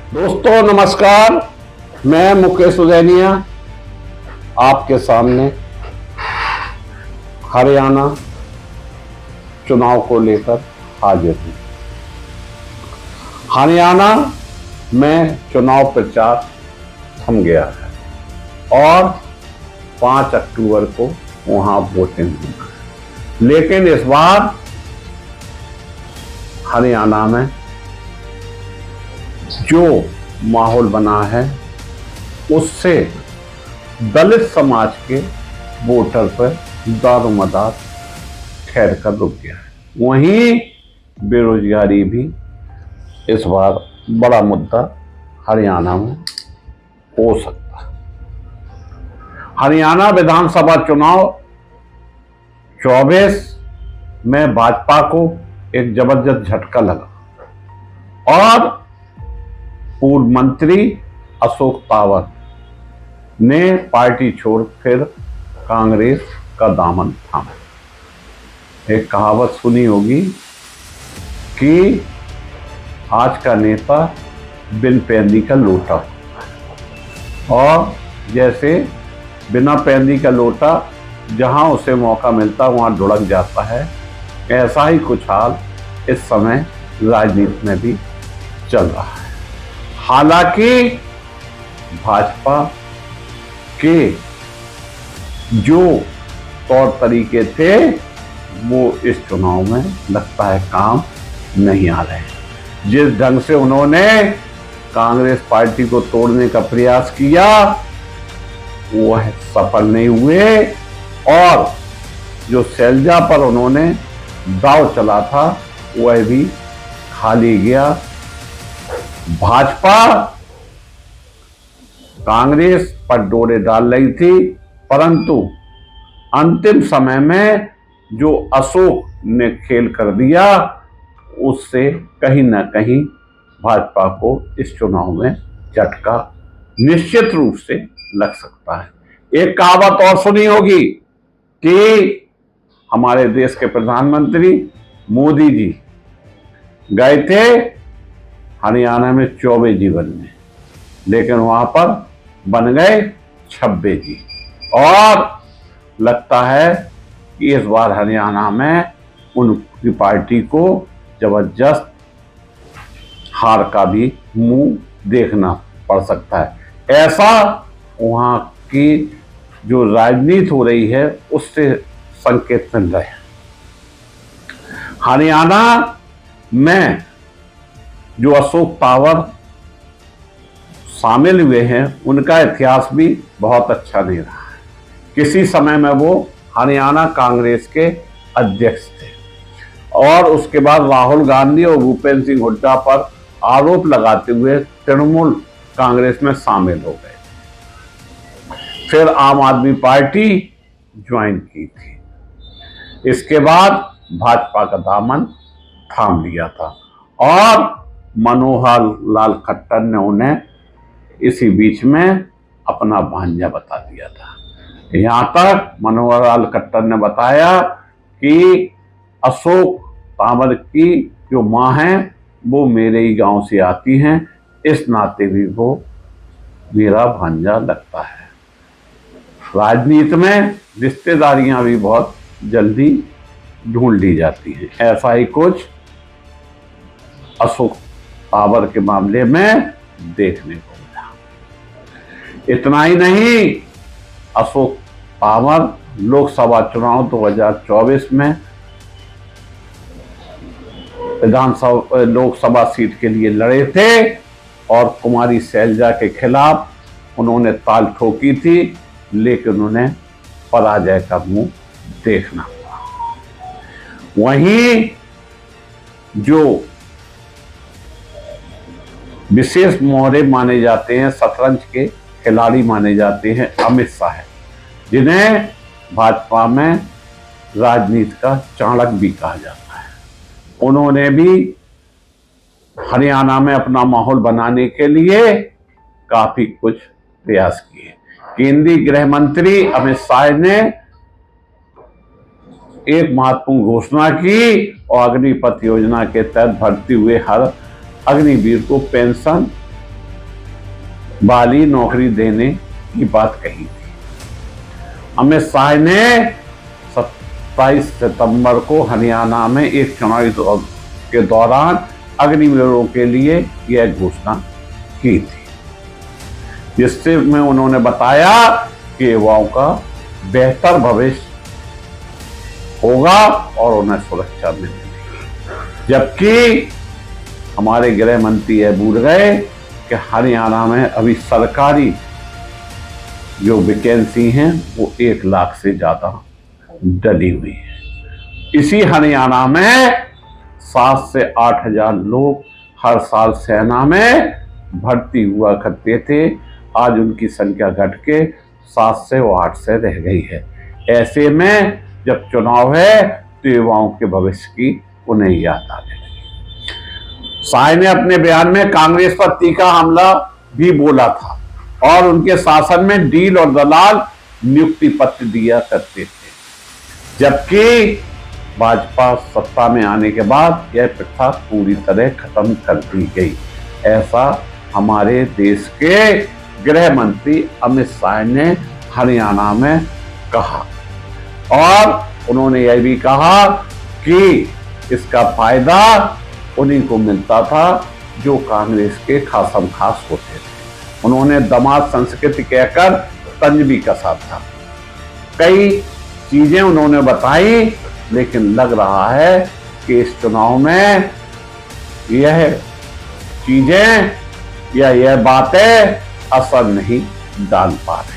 दोस्तों नमस्कार, मैं मुकेश उदैनिया आपके सामने हरियाणा चुनाव को लेकर हाजिर हूं। हरियाणा में चुनाव प्रचार थम गया है और 5 अक्टूबर को वहां वोटिंग होगा, लेकिन इस बार हरियाणा में जो माहौल बना है उससे दलित समाज के वोटर पर दारोमदार ठहर कर रुक गया है। वहीं बेरोजगारी भी इस बार बड़ा मुद्दा हरियाणा में हो सकता है। हरियाणा विधानसभा चुनाव 24 में भाजपा को एक जबरदस्त झटका लगा और पूर्व मंत्री अशोक तावर ने पार्टी छोड़ फिर कांग्रेस का दामन थामा। एक कहावत सुनी होगी कि आज का नेता बिन पैंदी का लोटा, और जैसे बिना पैंदी का लोटा जहां उसे मौका मिलता वहां ढुड़क जाता है, ऐसा ही कुछ हाल इस समय राजनीति में भी चल रहा है। हालांकि भाजपा के जो तौर तरीके थे वो इस चुनाव में लगता है काम नहीं आ रहे हैं। जिस ढंग से उन्होंने कांग्रेस पार्टी को तोड़ने का प्रयास किया वह सफल नहीं हुए, और जो शैलजा पर उन्होंने दांव चला था वह भी खाली गया। भाजपा कांग्रेस पर डोरे डाल रही थी, परंतु अंतिम समय में जो अशोक ने खेल कर दिया उससे कहीं ना कहीं भाजपा को इस चुनाव में झटका निश्चित रूप से लग सकता है। एक कहावत और सुनी होगी कि हमारे देश के प्रधानमंत्री मोदी जी गए थे हरियाणा में 24 जी बनने, लेकिन वहां पर बन गए 26 जी, और लगता है कि इस बार हरियाणा में उनकी पार्टी को जबरदस्त हार का भी मुंह देखना पड़ सकता है। ऐसा वहां की जो राजनीति हो रही है उससे संकेत मिल रहे हैं। हरियाणा में जो अशोक तावर शामिल हुए हैं उनका इतिहास भी बहुत अच्छा नहीं रहा है। किसी समय में वो हरियाणा कांग्रेस के अध्यक्ष थे और उसके बाद राहुल गांधी और भूपेंद्र सिंह हुड्डा पर आरोप लगाते हुए तृणमूल कांग्रेस में शामिल हो गए, फिर आम आदमी पार्टी ज्वाइन की थी। इसके बाद भाजपा का दामन थाम लिया था और मनोहर लाल खट्टर ने उन्हें इसी बीच में अपना भांजा बता दिया था। यहां तक मनोहर लाल खट्टर ने बताया कि अशोक तावर की जो मां है वो मेरे ही गांव से आती हैं, इस नाते भी वो मेरा भांजा लगता है। राजनीति में रिश्तेदारियां भी बहुत जल्दी ढूंढ ली जाती हैं। ऐसा ही कुछ अशोक तावर के मामले में देखने को मिला। इतना ही नहीं, अशोक तावर लोकसभा चुनाव 2024 में विधानसभा लोकसभा सीट के लिए लड़े थे और कुमारी शैलजा के खिलाफ उन्होंने ताल ठोकी थी, लेकिन उन्हें पराजय का मुंह देखना पड़ा। वहीं जो विशेष मोहरे माने जाते हैं, शतरंज के खिलाड़ी माने जाते हैं अमित शाह, जिन्हें भाजपा में राजनीति का चाणक्य भी कहा जाता है, उन्होंने भी हरियाणा में अपना माहौल बनाने के लिए काफी कुछ प्रयास किए। केंद्रीय गृह मंत्री अमित शाह ने एक महत्वपूर्ण घोषणा की और अग्निपथ योजना के तहत भर्ती हुए हर अग्निवीर को पेंशन वाली नौकरी देने की बात कही थी। अमित शाह ने 27 सितंबर को हरियाणा में एक चुनावी के दौरान अग्निवीरों के लिए यह घोषणा की थी, जिससे में उन्होंने बताया कि युवाओं का बेहतर भविष्य होगा और उन्हें सुरक्षा मिलेगी। जबकि हमारे गृह मंत्री यह भूल गए कि हरियाणा में अभी सरकारी जो वैकेंसी हैं वो 1 लाख से ज्यादा डली हुई है। इसी हरियाणा में 7 से 8 हजार लोग हर साल सेना में भर्ती हुआ करते थे। आज उनकी संख्या घट के 7 से 8 से रह गई है। ऐसे में जब चुनाव है तो युवाओं के भविष्य की उन्हें याद आ गई। शाह ने अपने बयान में कांग्रेस पर तीखा हमला भी बोला था और उनके शासन में डील और दलाल नियुक्ति पत्र दिया करते थे, जबकि भाजपा सत्ता में आने के बाद यह प्रथा पूरी तरह खत्म कर दी गई। ऐसा हमारे देश के गृह मंत्री अमित शाह ने हरियाणा में कहा और उन्होंने यह भी कहा कि इसका फायदा उन्हीं को मिलता था जो कांग्रेस के खासम खास होते थे। उन्होंने दामाद संस्कृति कहकर तंज भी कसा था। कई चीजें उन्होंने बताई, लेकिन लग रहा है कि इस चुनाव में यह चीजें या यह बातें असर नहीं डाल पा रही।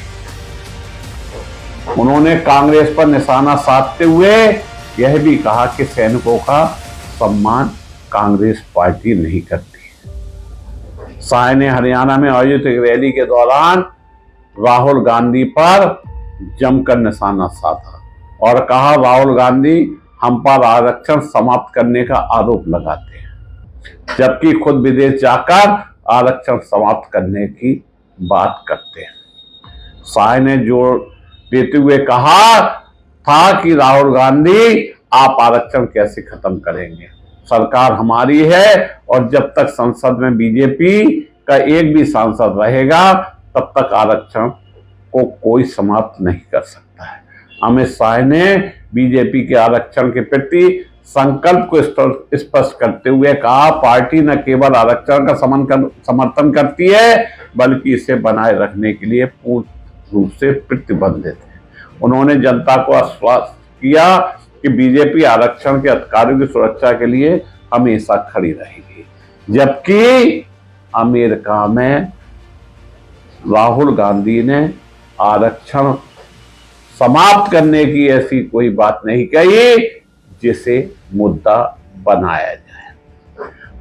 उन्होंने कांग्रेस पर निशाना साधते हुए यह भी कहा कि सैनिकों का सम्मान कांग्रेस पार्टी नहीं करती। शाह ने हरियाणा में आयोजित एक रैली के दौरान राहुल गांधी पर जमकर निशाना साधा और कहा, राहुल गांधी हम पर आरक्षण समाप्त करने का आरोप लगाते हैं, जबकि खुद विदेश जाकर आरक्षण समाप्त करने की बात करते हैं। शाह ने जोर देते हुए कहा था कि राहुल गांधी आप आरक्षण कैसे खत्म करेंगे? सरकार हमारी है और जब तक संसद में बीजेपी का एक भी सांसद रहेगा तब तक आरक्षण को कोई समाप्त नहीं कर सकता है। अमित शाह ने बीजेपी के आरक्षण के प्रति संकल्प को स्पष्ट करते हुए कहा, पार्टी न केवल आरक्षण का समर्थन करती है बल्कि इसे बनाए रखने के लिए पूर्ण रूप से प्रतिबद्ध है। उन्होंने जनता को आश्वस्त किया कि बीजेपी आरक्षण के अधिकारियों की सुरक्षा के लिए हमेशा खड़ी रहेगी। जबकि अमेरिका में राहुल गांधी ने आरक्षण समाप्त करने की ऐसी कोई बात नहीं कही जिसे मुद्दा बनाया जाए।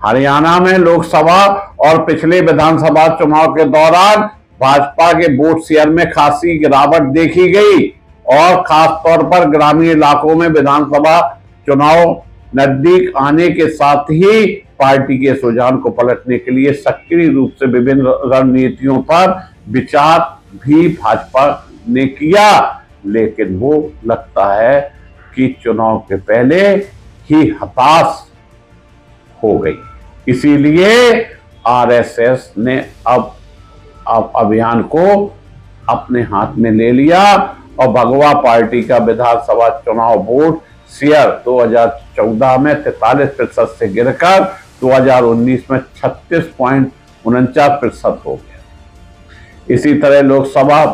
हरियाणा में लोकसभा और पिछले विधानसभा चुनाव के दौरान भाजपा के वोट शेयर में खासी गिरावट देखी गई और खास तौर पर ग्रामीण इलाकों में विधानसभा चुनाव नजदीक आने के साथ ही पार्टी के इस रुझान को पलटने के लिए सक्रिय रूप से विभिन्न रणनीतियों पर विचार भी भाजपा ने किया, लेकिन वो लगता है कि चुनाव के पहले ही हताश हो गई। इसीलिए आरएसएस ने अब अभियान को अपने हाथ में ले लिया और भगवा पार्टी का विधानसभा चुनाव वोट शेयर 2014 में 43% से गिरकर 2019 में 36.49% हो गया। इसी तरह लोकसभा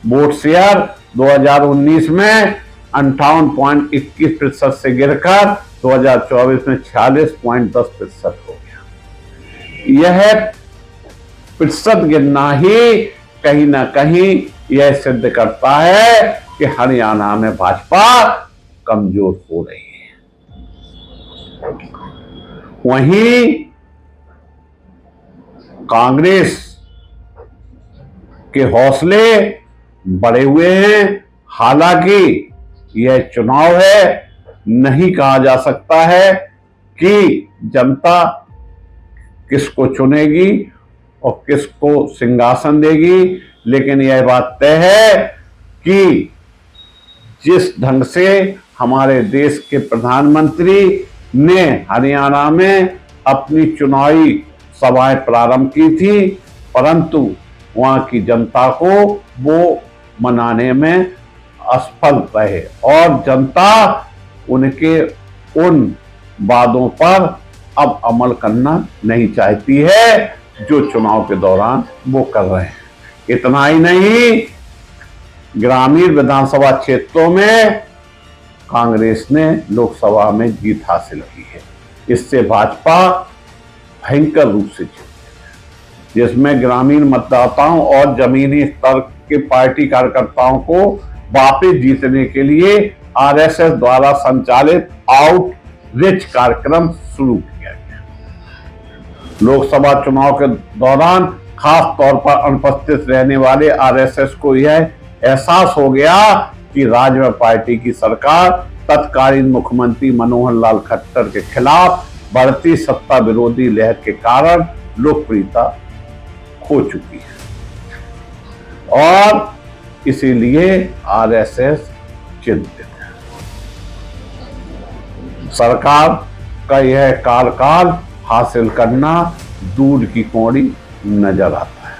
वोट शेयर 2019 में 58.21% से गिरकर 2024 में 46.10% हो गया। यह प्रतिशत गिरना ही कहीं ना कहीं यह सिद्ध करता है कि हरियाणा में भाजपा कमजोर हो रही है। वहीं कांग्रेस के हौसले बढ़े हुए हैं। हालांकि यह चुनाव है, नहीं कहा जा सकता है कि जनता किसको चुनेगी और किसको सिंहासन देगी, लेकिन यह बात तय है कि जिस ढंग से हमारे देश के प्रधानमंत्री ने हरियाणा में अपनी चुनावी सभाएं प्रारंभ की थी, परंतु वहां की जनता को वो मनाने में असफल रहे और जनता उनके उन वादों पर अब अमल करना नहीं चाहती है जो चुनाव के दौरान वो कर रहे हैं। इतना ही नहीं, ग्रामीण विधानसभा क्षेत्रों में कांग्रेस ने लोकसभा में जीत हासिल की है। इससे भाजपा भयंकर रूप से जीती, जिसमें ग्रामीण मतदाताओं और जमीनी स्तर के पार्टी कार्यकर्ताओं को वापस जीतने के लिए आरएसएस द्वारा संचालित आउटरीच कार्यक्रम शुरू किया गया। लोकसभा चुनाव के दौरान खास तौर पर अनुपस्थित रहने वाले आरएसएस को यह एहसास हो गया कि राज्य में पार्टी की सरकार तत्कालीन मुख्यमंत्री मनोहर लाल खट्टर के खिलाफ बढ़ती सत्ता विरोधी लहर के कारण लोकप्रियता खो चुकी है और इसीलिए आरएसएस चिंतित है। सरकार का यह कार्यकाल हासिल करना दूर की कौड़ी नजर आता है।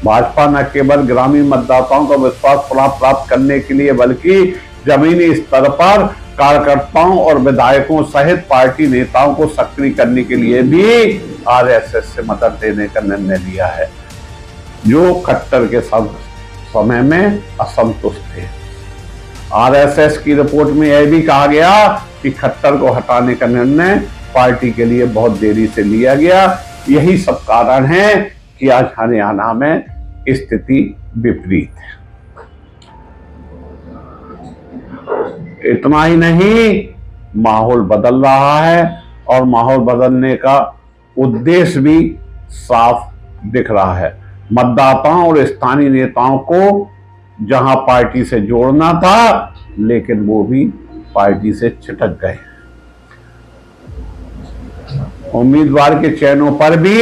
भाजपा न केवल ग्रामीण मतदाताओं का विश्वास प्राप्त करने के लिए बल्कि जमीनी स्तर पर कार्यकर्ताओं और विधायकों सहित पार्टी नेताओं को सक्रिय करने के लिए भी आरएसएस से मदद देने का निर्णय लिया है, जो खट्टर के समय में असंतुष्ट थे। आरएसएस की रिपोर्ट में यह भी कहा गया कि खट्टर को हटाने का निर्णय पार्टी के लिए बहुत देरी से लिया गया। यही सब कारण है कि आज हरियाणा में स्थिति विपरीत है। इतना ही नहीं, माहौल बदल रहा है और माहौल बदलने का उद्देश्य भी साफ दिख रहा है। मतदाताओं और स्थानीय नेताओं को जहां पार्टी से जोड़ना था, लेकिन वो भी पार्टी से छिटक गए। उम्मीदवार के चयनों पर भी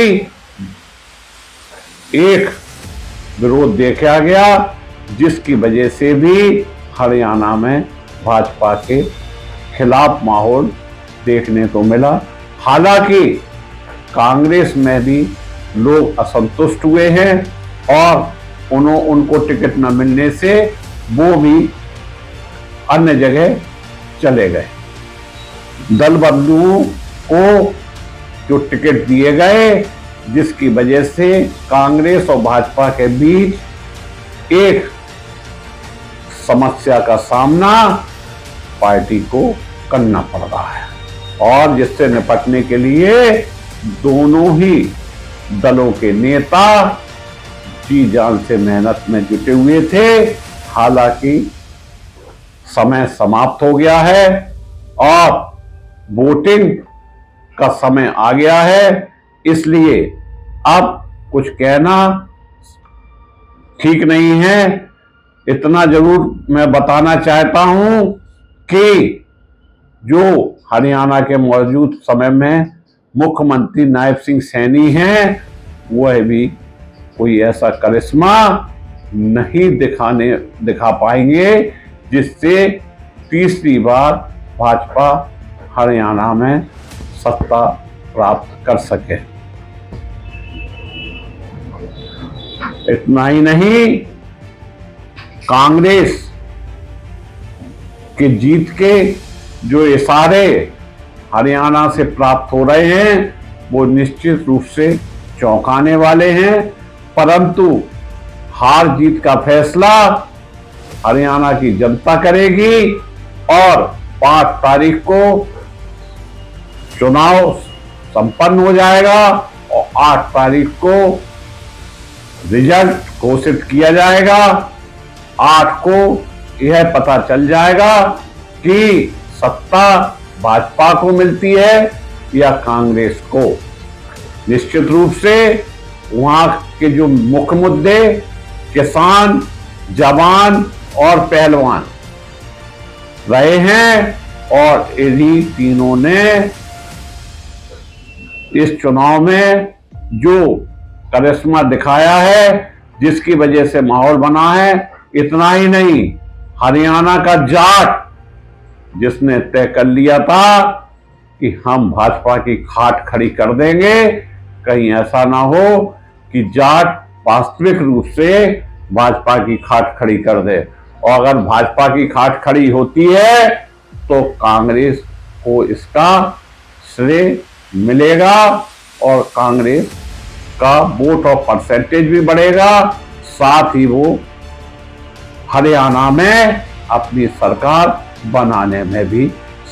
एक विरोध देखा गया, जिसकी वजह से भी हरियाणा में भाजपा के खिलाफ माहौल देखने को मिला। हालांकि कांग्रेस में भी लोग असंतुष्ट हुए हैं और उनको टिकट न मिलने से वो भी अन्य जगह चले गए। दल बंधुओं को जो टिकट दिए गए, जिसकी वजह से कांग्रेस और भाजपा के बीच एक समस्या का सामना पार्टी को करना पड़ रहा है और जिससे निपटने के लिए दोनों ही दलों के नेता जी जान से मेहनत में जुटे हुए थे। हालांकि समय समाप्त हो गया है और वोटिंग का समय आ गया है, इसलिए अब कुछ कहना ठीक नहीं है। इतना जरूर मैं बताना चाहता हूं कि जो हरियाणा के मौजूद समय में मुख्यमंत्री नायब सिंह सैनी हैं, वह भी कोई ऐसा करिश्मा नहीं दिखा पाएंगे जिससे तीसरी बार भाजपा हरियाणा में सत्ता प्राप्त कर सके। इतना ही नहीं, कांग्रेस के जीत के जो इशारे हरियाणा से प्राप्त हो रहे हैं, वो निश्चित रूप से चौंकाने वाले हैं, परंतु हार जीत का फैसला हरियाणा की जनता करेगी और 5 तारीख को चुनाव संपन्न हो जाएगा और 8 तारीख को रिजल्ट घोषित किया जाएगा। 8 को यह पता चल जाएगा कि सत्ता भाजपा को मिलती है या कांग्रेस को। निश्चित रूप से वहां के जो मुख्य मुद्दे किसान, जवान और पहलवान रहे हैं और इन्हीं तीनों ने इस चुनाव में जो करिश्मा दिखाया है, जिसकी वजह से माहौल बना है। इतना ही नहीं, हरियाणा का जाट जिसने तय कर लिया था कि हम भाजपा की खाट खड़ी कर देंगे, कहीं ऐसा ना हो कि जाट वास्तविक रूप से भाजपा की खाट खड़ी कर दे। और अगर भाजपा की खाट खड़ी होती है तो कांग्रेस को इसका श्रेय मिलेगा और कांग्रेस का वोट और परसेंटेज भी बढ़ेगा, साथ ही वो हरियाणा में अपनी सरकार बनाने में भी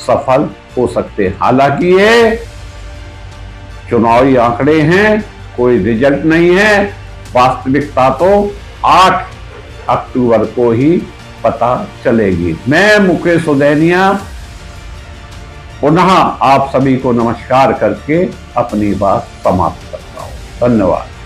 सफल हो सकते हैं। हालांकि ये चुनावी आंकड़े हैं, कोई रिजल्ट नहीं है। वास्तविकता तो 8 अक्टूबर को ही पता चलेगी। मैं मुकेश उदैनिया पुनः आप सभी को नमस्कार करके अपनी बात समाप्त करता हूं। धन्यवाद।